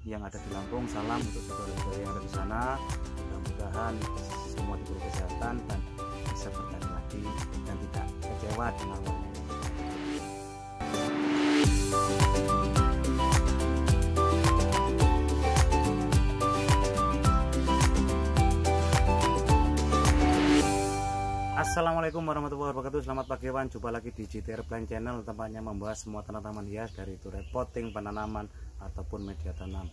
yang ada di Lampung. Salam untuk saudara-saudara yang ada di sana. Mudah-mudahan semua diberi kesehatan dan bisa bertani lagi dan tidak kecewa dengan warnanya. Assalamualaikum warahmatullahi wabarakatuh. Selamat pagi kawan, jumpa lagi di JTR Plant Channel, tempatnya membahas semua tanaman hias, dari itu repotting, penanaman ataupun media tanam,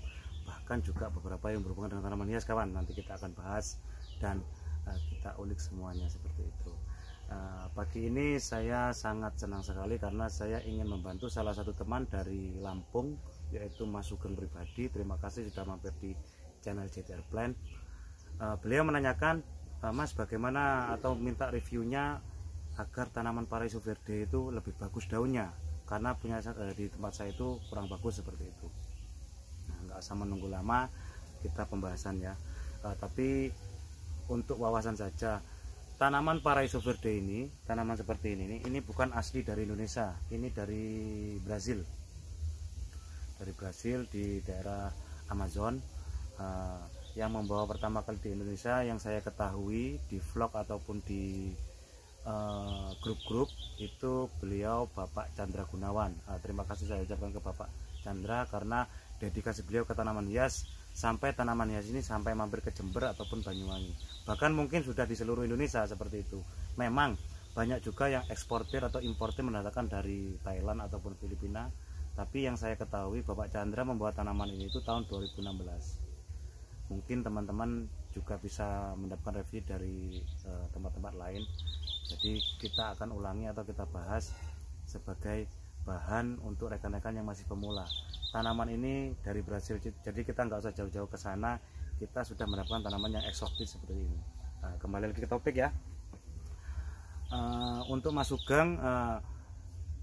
bahkan juga beberapa yang berhubungan dengan tanaman hias kawan. Nanti kita akan bahas dan kita ulik semuanya seperti itu. Pagi ini saya sangat senang sekali karena saya ingin membantu salah satu teman dari Lampung, yaitu Mas Sugeng Pribadi. Terima kasih sudah mampir di channel JTR Plant. Beliau menanyakan, Mas, bagaimana atau minta reviewnya agar tanaman Paraiso Verde itu lebih bagus daunnya, karena punya di tempat saya itu kurang bagus seperti itu. Nah, nggak usah menunggu lama, kita pembahasan ya. Tapi untuk wawasan saja, tanaman Paraiso Verde ini, tanaman seperti ini bukan asli dari Indonesia, ini dari Brazil. Dari Brazil di daerah Amazon. Yang membawa pertama kali di Indonesia yang saya ketahui di vlog ataupun di grup-grup itu beliau Bapak Chandra Gunawan. Terima kasih saya ucapkan ke Bapak Chandra karena dedikasi beliau ke tanaman hias, sampai tanaman hias ini sampai mampir ke Jember ataupun Banyuwangi, bahkan mungkin sudah di seluruh Indonesia seperti itu. Memang banyak juga yang eksportir atau importir mendatangkan dari Thailand ataupun Filipina, tapi yang saya ketahui Bapak Chandra membuat tanaman ini itu tahun 2016. Mungkin teman-teman juga bisa mendapatkan review dari tempat-tempat lain. Jadi kita akan ulangi atau kita bahas sebagai bahan untuk rekan-rekan yang masih pemula. Tanaman ini dari Brasil, jadi kita nggak usah jauh-jauh ke sana, kita sudah mendapatkan tanaman yang eksotis seperti ini. Kembali lagi ke topik ya. Untuk Mas Sugeng,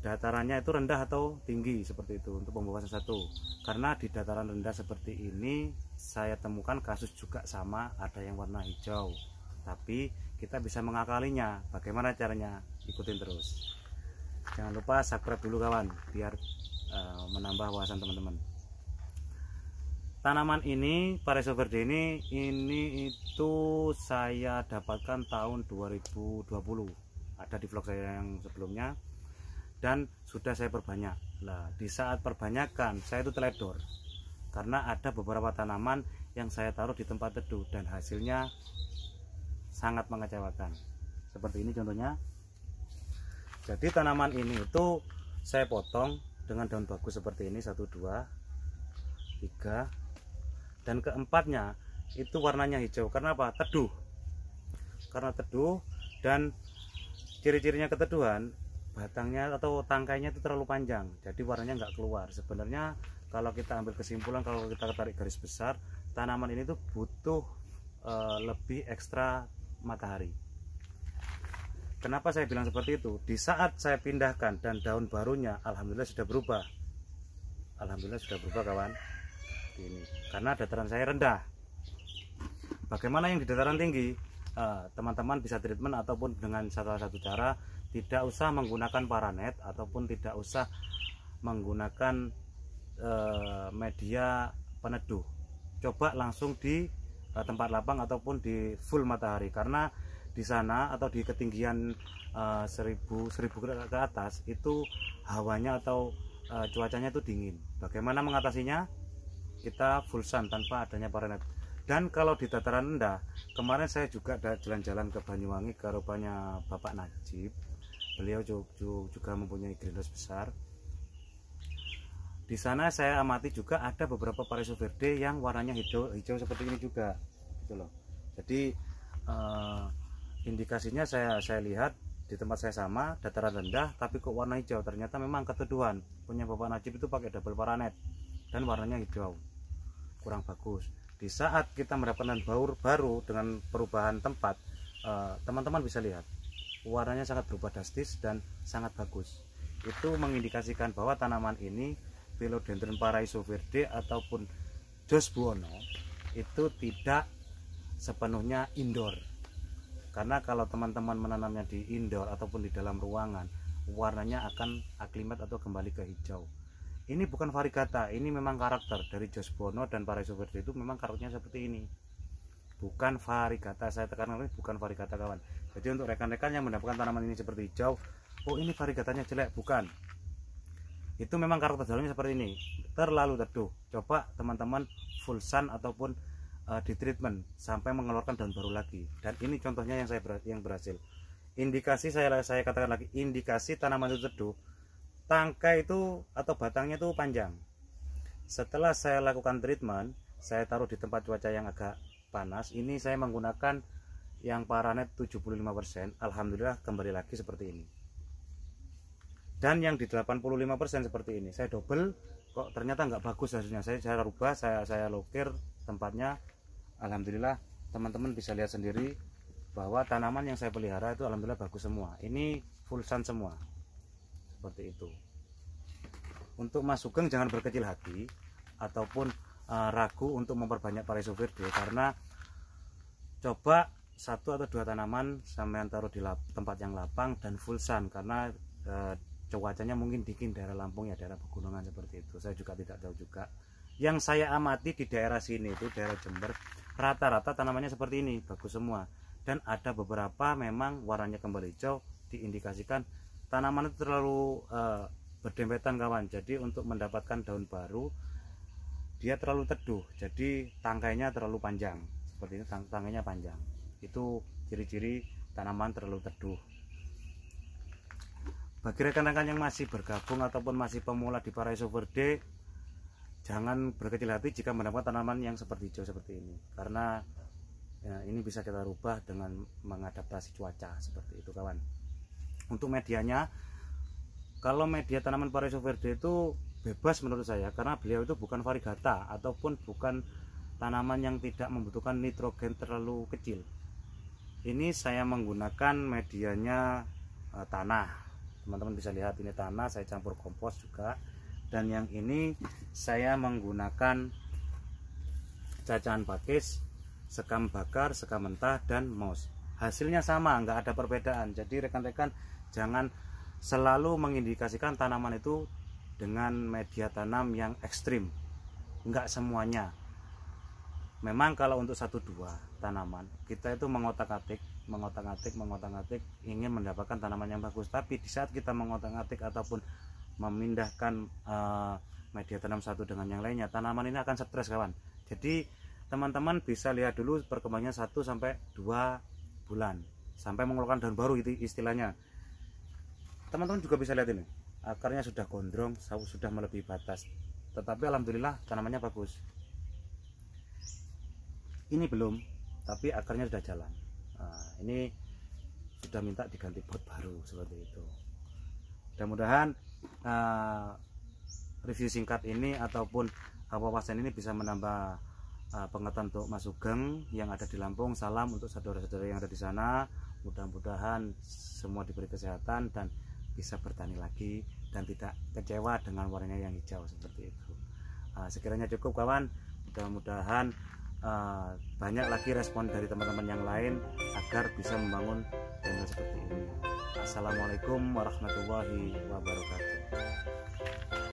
datarannya itu rendah atau tinggi seperti itu untuk pembahasan satu. Karena di dataran rendah seperti ini saya temukan kasus juga sama, ada yang warna hijau, tapi kita bisa mengakalinya. Bagaimana caranya? Ikutin terus, jangan lupa subscribe dulu kawan, biar menambah wawasan teman-teman. Tanaman ini Paraiso Verde ini itu saya dapatkan tahun 2020, ada di vlog saya yang sebelumnya, dan sudah saya perbanyak. Nah, di saat perbanyakan saya itu teledor karena ada beberapa tanaman yang saya taruh di tempat teduh dan hasilnya sangat mengecewakan. Seperti ini contohnya. Jadi tanaman ini itu saya potong dengan daun bagus seperti ini, 1, 2, 3, dan keempatnya itu warnanya hijau. Karena apa? Teduh. Karena teduh, dan ciri-cirinya keteduhan, batangnya atau tangkainya itu terlalu panjang, jadi warnanya nggak keluar. Sebenarnya kalau kita ambil kesimpulan, kalau kita tarik garis besar, tanaman ini tuh butuh lebih ekstra matahari. Kenapa saya bilang seperti itu? Di saat saya pindahkan dan daun barunya alhamdulillah sudah berubah. Alhamdulillah sudah berubah kawan. Ini karena dataran saya rendah. Bagaimana yang di dataran tinggi? Teman-teman bisa treatment ataupun dengan salah satu cara, tidak usah menggunakan paranet ataupun tidak usah menggunakan media peneduh. Coba langsung di tempat lapang ataupun di full matahari, karena di sana atau di ketinggian 1000 ke atas itu hawanya atau cuacanya itu dingin. Bagaimana mengatasinya? Kita full sun tanpa adanya paranet. Dan kalau di dataran rendah, kemarin saya juga ada jalan-jalan ke Banyuwangi ke rupanya Bapak Najib. Beliau juga mempunyai greenhouse besar. Di sana saya amati juga ada beberapa Paraiso Verde yang warnanya hijau seperti ini juga, gitu loh. Jadi indikasinya saya lihat di tempat saya sama, dataran rendah, tapi kok warna hijau. Ternyata memang keteduhan. Punya Bapak Najib itu pakai double paranet dan warnanya hijau, kurang bagus. Di saat kita mendapatkan baru dengan perubahan tempat, teman-teman bisa lihat warnanya sangat berubah drastis dan sangat bagus. Itu mengindikasikan bahwa tanaman ini Philodendron Paraiso Verde ataupun Jos Buono itu tidak sepenuhnya indoor. Karena kalau teman-teman menanamnya di indoor ataupun di dalam ruangan, warnanya akan aklimat atau kembali ke hijau. Ini bukan varigata, ini memang karakter dari Josh Bono dan Paraiso Verde itu memang karakternya seperti ini. Bukan varigata, saya tekankan lagi bukan varigata kawan. Jadi untuk rekan-rekan yang mendapatkan tanaman ini seperti hijau, oh ini varigatanya jelek, bukan. Itu memang karakter daunnya seperti ini, terlalu teduh. Coba teman-teman full sun ataupun di treatment sampai mengeluarkan daun baru lagi. Dan ini contohnya yang berhasil. Indikasi saya katakan lagi, indikasi tanaman itu teduh, tangkai itu atau batangnya itu panjang. Setelah saya lakukan treatment, saya taruh di tempat cuaca yang agak panas. Ini saya menggunakan yang paranet 75%. Alhamdulillah kembali lagi seperti ini. Dan yang di 85% seperti ini. Saya double, kok ternyata nggak bagus hasilnya. Saya rubah, saya lokir tempatnya. Alhamdulillah teman-teman bisa lihat sendiri bahwa tanaman yang saya pelihara itu alhamdulillah bagus semua. Ini full sun semua. Seperti itu. Untuk Mas Sugeng jangan berkecil hati ataupun ragu untuk memperbanyak Paraiso Verde, karena coba 1 atau 2 tanaman sampai taruh di tempat yang lapang dan full sun, karena cuacanya mungkin dingin daerah Lampung ya, daerah pegunungan seperti itu. Saya juga tidak tahu juga. Yang saya amati di daerah sini itu daerah Jember, rata-rata tanamannya seperti ini, bagus semua. Dan ada beberapa memang warnanya kembali hijau, diindikasikan tanaman itu terlalu berdempetan kawan. Jadi untuk mendapatkan daun baru dia terlalu teduh, jadi tangkainya terlalu panjang. Seperti ini, tangkainya panjang. Itu ciri-ciri tanaman terlalu teduh. Bagi rekan-rekan yang masih bergabung ataupun masih pemula di Paraiso Verde, jangan berkecil hati jika mendapatkan tanaman yang seperti hijau seperti ini, karena ya, ini bisa kita rubah dengan mengadaptasi cuaca seperti itu kawan. Untuk medianya, kalau media tanaman Paraiso Verde itu bebas menurut saya, karena beliau itu bukan varigata ataupun bukan tanaman yang tidak membutuhkan nitrogen terlalu kecil. Ini saya menggunakan medianya tanah. Teman-teman bisa lihat ini tanah, saya campur kompos juga. Dan yang ini saya menggunakan cacahan pakis, sekam bakar, sekam mentah, dan moss. Hasilnya sama, nggak ada perbedaan. Jadi rekan-rekan jangan selalu mengindikasikan tanaman itu dengan media tanam yang ekstrim. Nggak semuanya. Memang kalau untuk 1-2 tanaman kita itu mengotak-atik ingin mendapatkan tanaman yang bagus. Tapi di saat kita mengotak-atik ataupun memindahkan media tanam satu dengan yang lainnya, tanaman ini akan stres kawan. Jadi teman-teman bisa lihat dulu perkembangannya 1-2 bulan sampai mengeluarkan daun baru, itu istilahnya. Teman-teman juga bisa lihat ini, akarnya sudah gondrong, sudah melebihi batas, tetapi alhamdulillah tanamannya bagus. Ini belum, tapi akarnya sudah jalan. Nah, ini sudah minta diganti pot baru seperti itu. Mudah-mudahan review singkat ini ataupun wawasan ini bisa menambah pengetahuan untuk Mas Sugeng yang ada di Lampung. Salam untuk saudara-saudara yang ada di sana. Mudah-mudahan semua diberi kesehatan dan bisa bertani lagi dan tidak kecewa dengan warnanya yang hijau seperti itu. Sekiranya cukup kawan. Mudah-mudahan banyak lagi respon dari teman-teman yang lain agar bisa membangun channel seperti ini. Assalamualaikum warahmatullahi wabarakatuh.